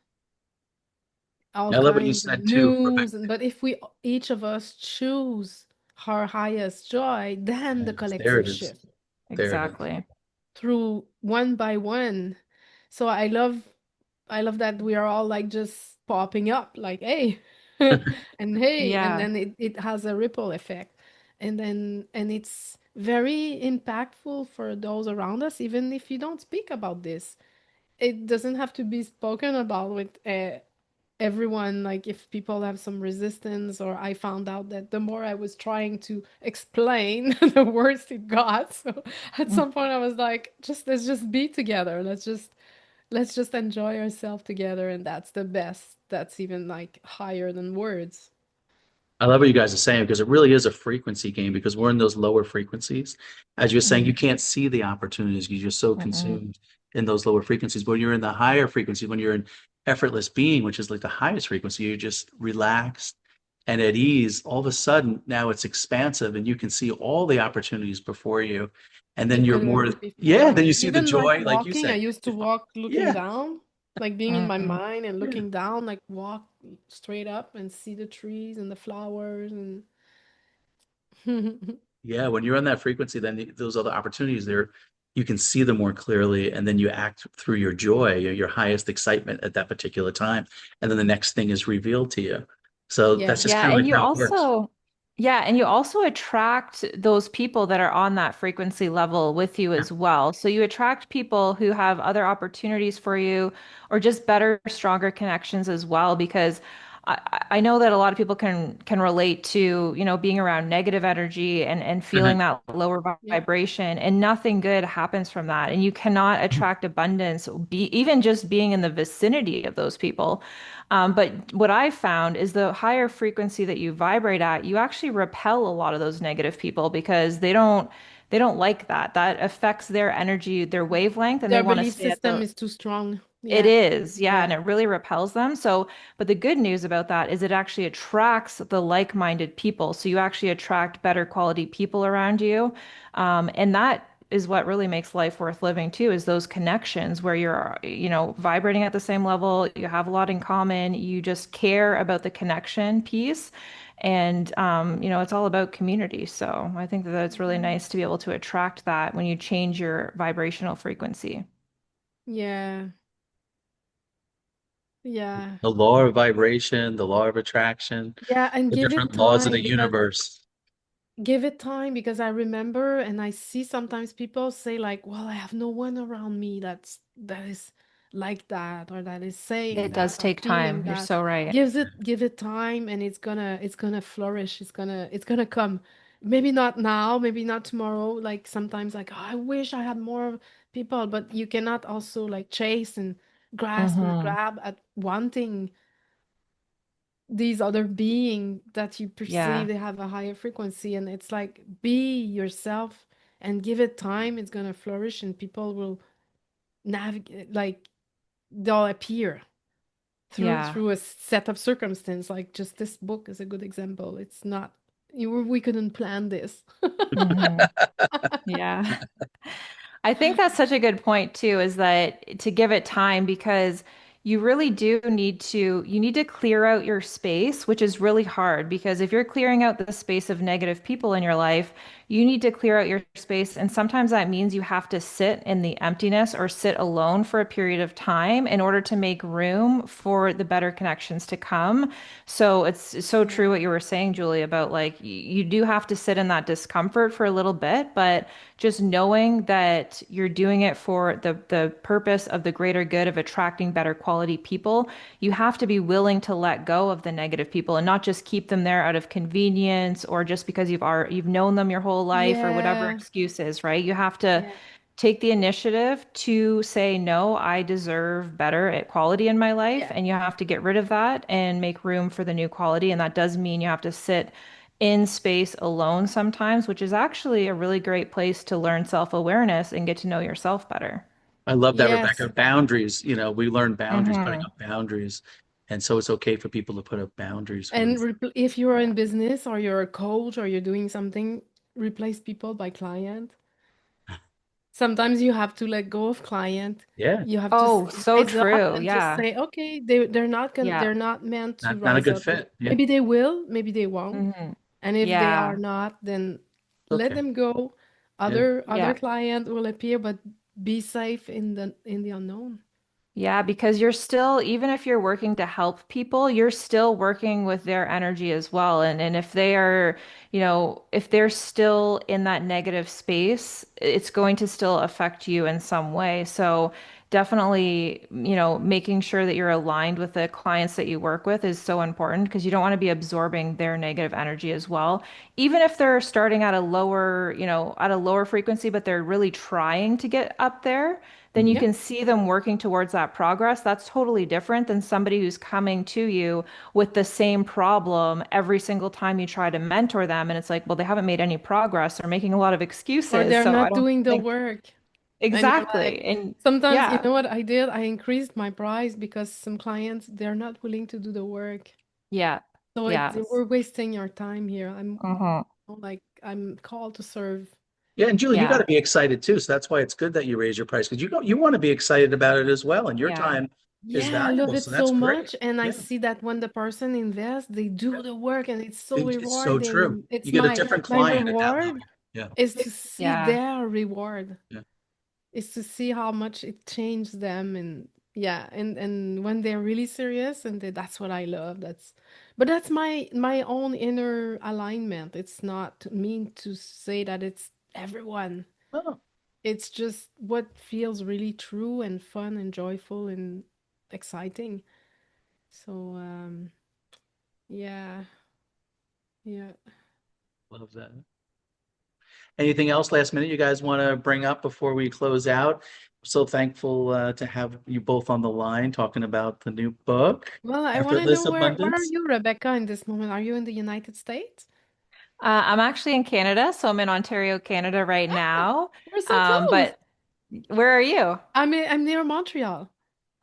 all I love what you kinds of said too, Rebecca. news. And but if we each of us choose our highest joy, then the Yes, there collective it is. shift There it is. Exactly. through one by one. So I love that we are all like just popping up, like, hey, and hey, and Yeah. then it has a ripple effect. And it's very impactful for those around us, even if you don't speak about this. It doesn't have to be spoken about with everyone. Like, if people have some resistance, or I found out that the more I was trying to explain, the worse it got. So at some point I was like, just let's just be together. Let's just enjoy ourselves together, and that's the best. That's even like higher than words. I love what you guys are saying because it really is a frequency game because we're in those lower frequencies. As you're saying, you Mm. can't see the opportunities because you're so Mm-mm. consumed in those lower frequencies. But when you're in the higher frequency, when you're in effortless being, which is like the highest frequency, you're just relaxed and at ease. All of a sudden, now it's expansive and you can see all the opportunities before you. And then You you're more, couldn't yeah, before. then you see the Even like joy, like you walking, I said. used to walk looking Yeah, down, like being in my Mm. mind and yeah. looking down, like walk straight up and see the trees and the flowers and Yeah, when you're on that frequency, then those other opportunities there, you can see them more clearly, and then you act through your joy, your highest excitement at that particular time, and then the next thing is revealed to you. So that's yeah. just Yeah, kind of and like you how it works. also yeah, and you also attract those people that are on that frequency level with you Yeah. as well. So you attract people who have other opportunities for you or just better, stronger connections as well because I know that a lot of people can relate to, being around negative energy and feeling Mhm. that lower Yeah. vibration and nothing good happens from that. And you cannot attract abundance even just being in the vicinity of those people. But what I've found is the higher frequency that you vibrate at, you actually repel a lot of those negative people because they don't like that. That affects their energy, their wavelength, and they Their want to belief stay at system the is too strong. it Yeah. is, yeah, and Yeah. it really repels them. So, but the good news about that is it actually attracts the like-minded people. So you actually attract better quality people around you. And that is what really makes life worth living too, is those connections where you're, vibrating at the same level, you have a lot in common, you just care about the connection piece. And it's all about community. So I think that it's really Mhm. nice to be able to attract that when you change your vibrational frequency. Yeah. Yeah. The law of vibration, the law of attraction, Yeah, and the give it different laws of time the because universe. give it time because I remember and I see sometimes people say like, "Well, I have no one around me that is like that or that is saying It does that or take feeling time. You're that." so right. Give it time and it's gonna flourish. It's gonna come. Maybe not now, maybe not tomorrow. Like sometimes like, oh, I wish I had more people, but you cannot also like chase and grasp and Hmm. grab at wanting these other being that you perceive Yeah. they have a higher frequency, and it's like be yourself and give it time. It's gonna flourish and people will navigate, like they'll appear Yeah. through a set of circumstance. Like just this book is a good example. It's not we couldn't plan this. Hmm. Yeah. I think that's such a good point too, is that to give it time because you really do need to clear out your space, which is really hard because if you're clearing out the space of negative people in your life, you need to clear out your space. And sometimes that means you have to sit in the emptiness or sit alone for a period of time in order to make room for the better connections to come. So it's so true Yeah. what you were saying, Julie, about like you do have to sit in that discomfort for a little bit, but just knowing that you're doing it for the purpose of the greater good of attracting better quality people, you have to be willing to let go of the negative people and not just keep them there out of convenience or just because you've known them your whole life or whatever Yeah. excuse is, right? You have to Yeah. take the initiative to say, no, I deserve better at quality in my life. Yeah. And you have to get rid of that and make room for the new quality. And that does mean you have to sit in space alone sometimes, which is actually a really great place to learn self-awareness and get to know yourself better. I love that, Rebecca. Yes. Boundaries, we learn boundaries, putting Hmm. up boundaries. And so it's okay for people to put up boundaries for And themselves. if you're in business or you're a coach or you're doing something, replace people by client. Sometimes you have to let go of client. Yeah, You have to Oh, so heads up true. and just Yeah. say, okay, Yeah. they're not meant to not a rise good up. fit. Yeah, Maybe they will, maybe they won't. Hmm. And if they are Yeah. not, then let okay. them go. Yeah. Other Yeah. client will appear, but be safe in the unknown. Yeah, because you're still, even if you're working to help people, you're still working with their energy as well. And if they are, if they're still in that negative space, it's going to still affect you in some way. So definitely, making sure that you're aligned with the clients that you work with is so important because you don't want to be absorbing their negative energy as well. Even if they're starting at a lower, at a lower frequency, but they're really trying to get up there, then you Mhm. Yeah. can see them working towards that progress. That's totally different than somebody who's coming to you with the same problem every single time you try to mentor them. And it's like, well, they haven't made any progress. They're making a lot of Or excuses. they're So I not don't doing the think work. And you're exactly. like, And sometimes, you yeah, know what I did? I increased my price because some clients, they're not willing to do the work. yeah, So yes. we're wasting your time here. Hmm. I'm called to serve. Yeah, and Julie, you got Yeah, to be excited too. So that's why it's good that you raise your price because you want to be excited about it as well, and your yeah, time is Yeah, I love valuable. it So that's so great. much. And I Yeah, see that when the person invests, they do the work and it's so it's so rewarding. true. And it's You get a different my client at that reward moment. Yeah, is to see yeah. their reward, yeah. is to see how much it changed them. And yeah, and when they're really serious and that's what I love. But that's my own inner alignment. It's not mean to say that it's everyone. Oh, It's just what feels really true and fun and joyful and exciting. So yeah, yeah. love that. Anything else last minute you guys want to bring up before we close out? So thankful to have you both on the line talking about the new book, Well, I want to Effortless know where are Abundance. you, Rebecca, in this moment? Are you in the United States? I'm actually in Canada, so I'm in Ontario, Canada right Ah, now. we're so close. But where are you? I'm near Montreal.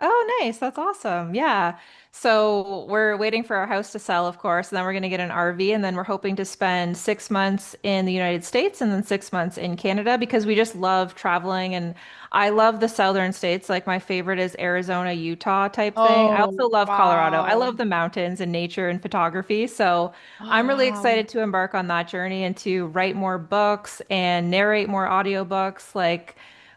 Oh, nice. That's awesome. Yeah. So we're waiting for our house to sell, of course, and then we're going to get an RV, and then we're hoping to spend 6 months in the United States and then 6 months in Canada because we just love traveling. And I love the southern states. Like my favorite is Arizona, Utah type thing. I also Oh, love Colorado. I wow. love the mountains and nature and photography. So I'm really Wow. excited to embark on that journey and to write more books and narrate more audiobooks.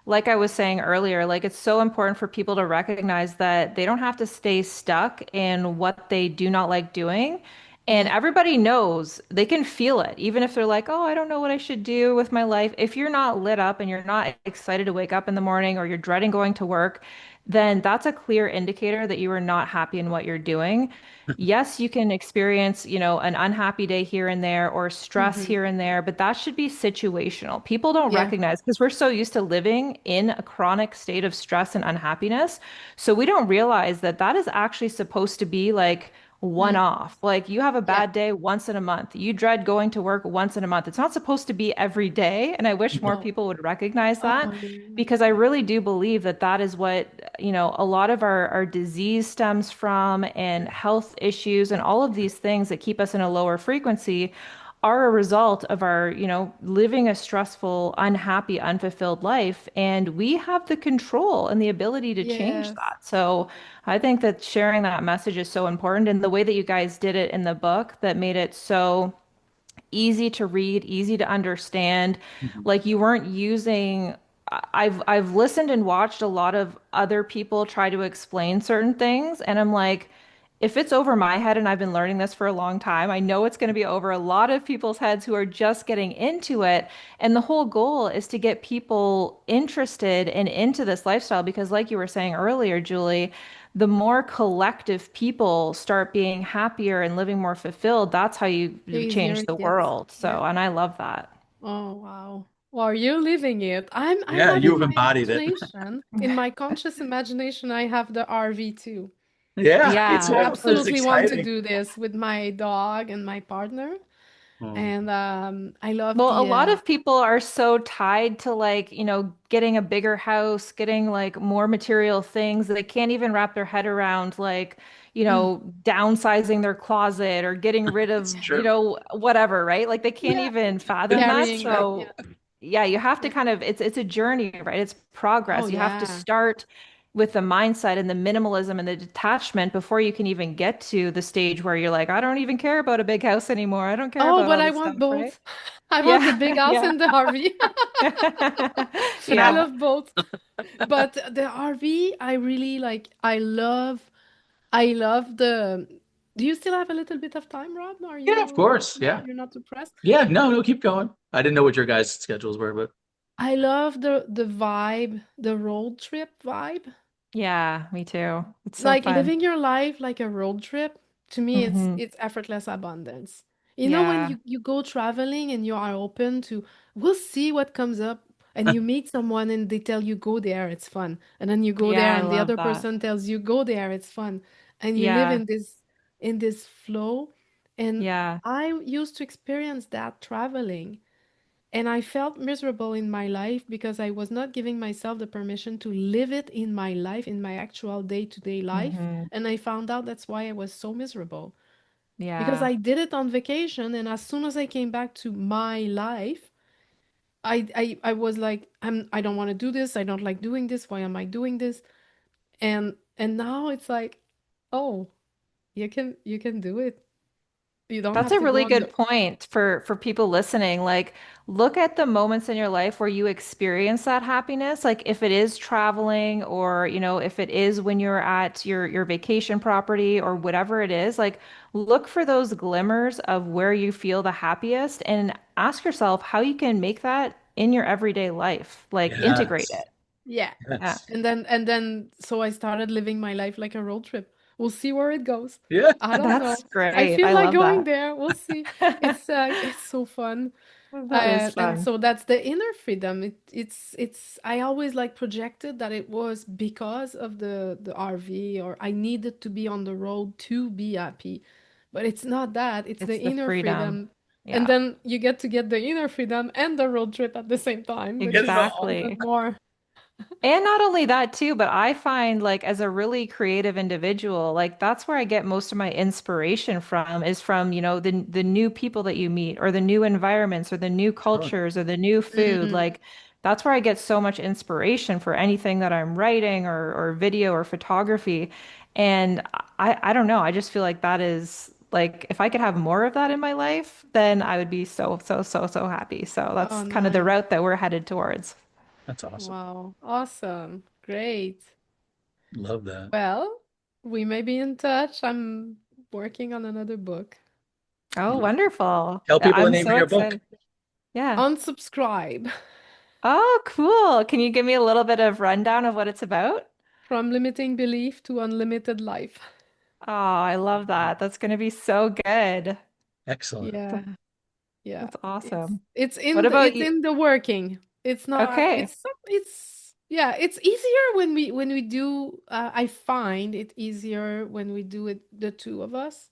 Like I was saying earlier, like it's so important for people to recognize that they don't have to stay stuck in what they do not like doing. And Yeah. everybody knows they can feel it, even if they're like, oh, I don't know what I should do with my life. If you're not lit up and you're not excited to wake up in the morning or you're dreading going to work, then that's a clear indicator that you are not happy in what you're doing. Yes, you can experience, an unhappy day here and there or stress Hmm. here and there, but that should be situational. People don't Yeah. recognize because we're so used to living in a chronic state of stress and unhappiness. So we don't realize that that is actually supposed to be like one Mm. off. Like you have a Yeah. bad day once in a month. You dread going to work once in a month. It's not supposed to be every day. And I wish more No. people would recognize Oh, that yeah. because I really do believe that that is what, a lot of our disease stems from and health issues and all of these things that keep us in a lower frequency are a result of our, living a stressful, unhappy, unfulfilled life. And we have the control and the ability to change Yes. that. So I think that sharing that message is so important. And the way that you guys did it in the book that made it so easy to read, easy to understand. Mhm. Like you weren't using I've listened and watched a lot of other people try to explain certain things and I'm like if it's over my head and I've been learning this for a long time, I know it's going to be over a lot of people's heads who are just getting into it. And the whole goal is to get people interested and into this lifestyle because like you were saying earlier, Julie, the more collective people start being happier and living more fulfilled, that's how you The easier change it the gets. world. Yeah. So, and I love that. Oh, wow. Well, you're living it. I Yeah, love in you've my embodied it. imagination. In my conscious imagination, I have the RV too. Yeah, And it's Yeah. I it's absolutely want to exciting. do this with my dog and my partner. Mm. And I love Well, a the lot of people are so tied to like, getting a bigger house, getting like more material things that they can't even wrap their head around like, downsizing their closet or getting rid It's of, true. whatever, right? Like they can't yeah, even fathom It's that. carrying true. that. Yeah. So, yeah, you have to Yeah. kind of it's a journey, right? It's Oh progress. You have to yeah. start with the mindset and the minimalism and the detachment before you can even get to the stage where you're like, I don't even care about a big house anymore. I don't care Oh, about but all I this stuff, want right? both. I want the Yeah, big house yeah. and the RV. I Yeah. love both. But the RV, I really like. I love the. Do you still have a little bit of time, Rob? Are Yeah, of you course. not? Yeah. You're not too pressed. Yeah. No, no, keep going. I didn't know what your guys' schedules were, but I love the vibe, the road trip vibe. Yeah, me too. It's so Like fun. living your life like a road trip, to me Hmm. it's effortless abundance. You know, when Yeah. you go traveling and you are open to, we'll see what comes up, and you meet someone and they tell you go there, it's fun, and then you go Yeah, there I and the love other that. person tells you go there, it's fun, and you live Yeah. in this flow. And Yeah. I used to experience that traveling, and I felt miserable in my life because I was not giving myself the permission to live it in my life, in my actual day-to-day life. Hmm. And I found out that's why I was so miserable. Because Yeah. I did it on vacation, and as soon as I came back to my life, I was like, I don't want to do this. I don't like doing this. Why am I doing this? And now it's like, oh, you can do it. You don't That's have a to go really on good the point for people listening. Like, look at the moments in your life where you experience that happiness. Like, if it is traveling, or if it is when you're at your vacation property or whatever it is. Like, look for those glimmers of where you feel the happiest, and ask yourself how you can make that in your everyday life. Like, integrate yes. it. yeah. Yeah. Yes. And then so I started living my life like a road trip. We'll see where it goes. Yeah. I don't That's know. I great. feel I like love going that. there. We'll see. It's so fun. That is And fun. so that's the inner freedom. It's I always like projected that it was because of the RV, or I needed to be on the road to be happy. But it's not that. It's the It's the inner freedom. freedom. And Yeah, then you get the inner freedom and the road trip at the same time, You which get it is all. even exactly. more. And not only that too, but I find like as a really creative individual, like that's where I get most of my inspiration from is from, the new people that you meet or the new environments or the new Sure. cultures or the new food. Mm. Like that's where I get so much inspiration for anything that I'm writing or video or photography. And I don't know, I just feel like that is like if I could have more of that in my life, then I would be so, so, so, so happy. So Oh, that's kind of the nice. route that we're headed towards. That's awesome. Wow. Awesome. Great. Love that. Well, we may be in touch. I'm working on another book. Oh, wonderful. Tell people the I'm name of so your book. excited. Yeah. Unsubscribe Oh, cool. Can you give me a little bit of rundown of what it's about? from limiting belief to unlimited life. Oh, I love that. That's going to be so good. Excellent. Yeah. Yeah. That's awesome. What about It's you? in the working. It's not Okay. it's yeah, it's easier when we do I find it easier when we do it the two of us,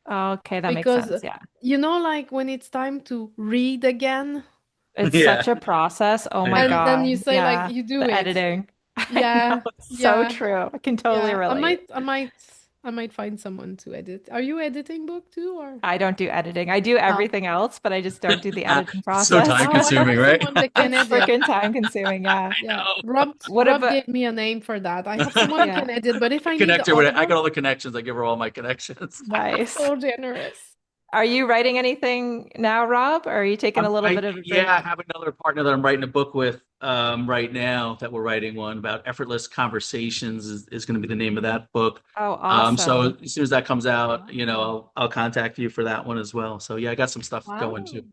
Okay, that makes because sense. Yeah. you know, like when it's time to read again, It's Yeah, such a process. Oh I my know. and then you God. say like Yeah. you do The it. editing. I know. Yeah. It's so Yeah. true. I can totally Yeah. relate. I might find someone to edit. Are you editing book too, or? I don't do editing. I do Oh. everything else, but I just don't do the editing So process. time Oh, I consuming, have right? someone that can It's edit. freaking time consuming. Yeah. I Yeah. know. What Rob about, gave me a name for that. I have someone who yeah, can edit, but if I I need connect the her with it. I got Audible, all the connections. I give her all my connections. nice. so generous. Are you writing anything now, Rob? Or are you taking a little bit of a Yeah, I break? have another partner that I'm writing a book with right now that we're writing one about effortless conversations is going to be the name of that book. Oh, So awesome. as soon as that comes out, Wow. I'll contact you for that one as well. So yeah, I got some stuff going too. Wow.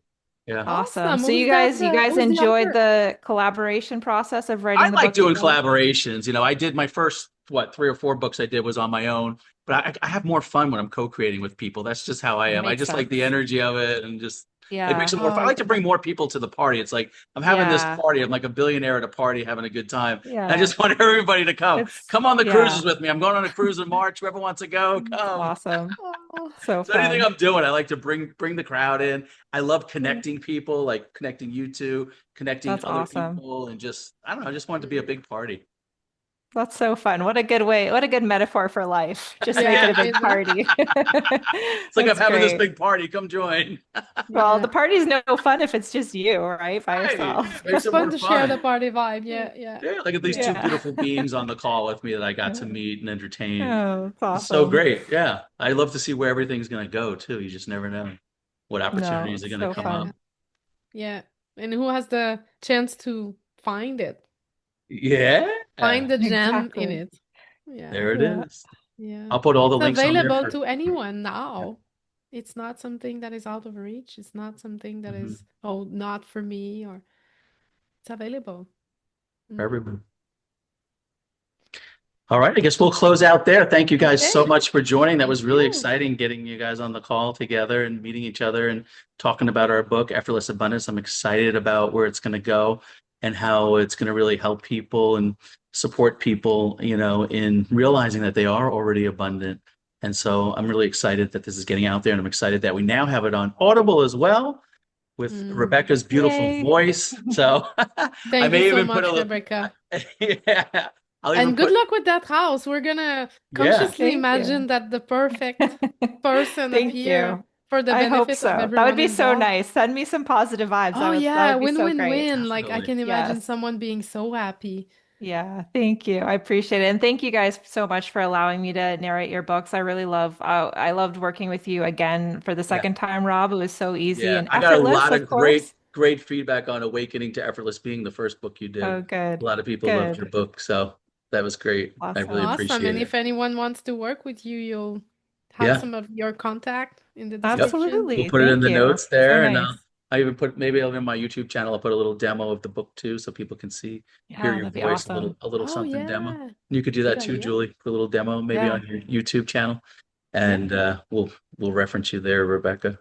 Yeah. Awesome. Awesome. So you guys Who's the enjoyed author? the collaboration process of I writing the like book doing together? collaborations. I did my first, what, 3 or 4 books I did was on my own, but I have more fun when I'm co-creating with people. That's just how I am. I Makes just like the sense. energy of it and just Like make Yeah. some more. I Oh, like to bring more people to the party. It's like I'm having this Yeah. party. I'm like a billionaire at a party having a good time. And I Yeah. just want everybody to come. It's Come on the yeah. cruises with me. I'm going on a cruise in March. Whoever wants to go, It's come. awesome. oh, So So anything fun. I'm doing, I like to bring the crowd in. I love mm, connecting people, like connecting you two, connecting That's other awesome. people, and just I don't know, I just want it to be a mm. big party. That's so fun. What a good way. What a good metaphor for life. Just make it Yeah. a big party. It's like I'm That's having this great. big party. Come join. Well, the Yeah. party's no fun if it's just you, right? By Right. yourself. Makes It's it fun more to share the fun. party vibe. Yeah, yeah, Yeah, like at these two yeah. Yeah. beautiful beings on the call with me that I got to meet and entertain. Oh, it's It's so awesome. great. Yeah. I love to see where everything's going to go too. You just never know what No, opportunities are it's going to so come up. Yeah, fun. yeah. And who has the chance to find it? Yeah. Find the gem in Exactly. it. Yeah, There it Yeah. is. yeah. I'll put all the It's links on there available for. to anyone now. It's not something that is out of reach. It's not something that Mhm. is, oh, not for me, or it's available. For Mm. everyone. All right, I guess we'll close out there. Thank you guys so Okay, much for joining. That thank was really you. exciting getting you guys on the call together and meeting each other and talking about our book, Effortless Abundance. I'm excited about where it's going to go and how it's going to really help people and support people, in realizing that they are already abundant. And so I'm really excited that this is getting out there, and I'm excited that we now have it on Audible as well with Mm. Rebecca's beautiful Yay. voice. So I Thank you may so even put a much, little, Rebecca. yeah, I'll even And good put, luck with that house. We're gonna yeah. consciously Thank you. imagine that the perfect person Thank appear you. for the I hope benefit of so. That would everyone be so involved. nice. Send me some positive vibes. Oh That yeah, would be so great. win-win-win. Like I Definitely. can imagine Yes. someone being so happy. Yeah, thank you. I appreciate it. And thank you guys so much for allowing me to narrate your books. I loved working with you again for the Yeah. second time, Rob. It was so easy Yeah. and I got a effortless, lot of of great, course. great feedback on Awakening to Effortless being the first book you did. Oh, A good. lot of people loved Good. your book. So that was great. I really Awesome. Awesome. appreciate And it. if anyone wants to work with you, you'll have Yeah. some of your contact in the Yep. description. We'll Absolutely. put it in Thank the you. notes So there. And nice. I even put maybe on my YouTube channel, I'll put a little demo of the book too, so people can hear Yeah, your that'd be voice, awesome. a little Oh something demo. yeah, You could do good that too, idea. Julie, put a little demo maybe Yeah. on your YouTube channel. Yeah. And we'll reference you there, Rebecca.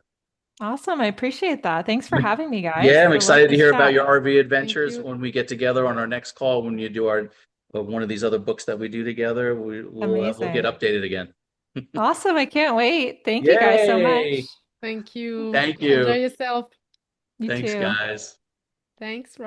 Awesome. I appreciate that. Thanks for having me, Yeah, guys. I'm I love excited to this hear about chat. your RV Thank adventures you. when we get together on our next call. When you do our one of these other books that we do together, we'll get Amazing. updated again. Awesome. I can't wait. Thank you guys so Yay! much. Thank you. Thank Enjoy you. yourself. You Thanks, too. guys. Thanks, Rob.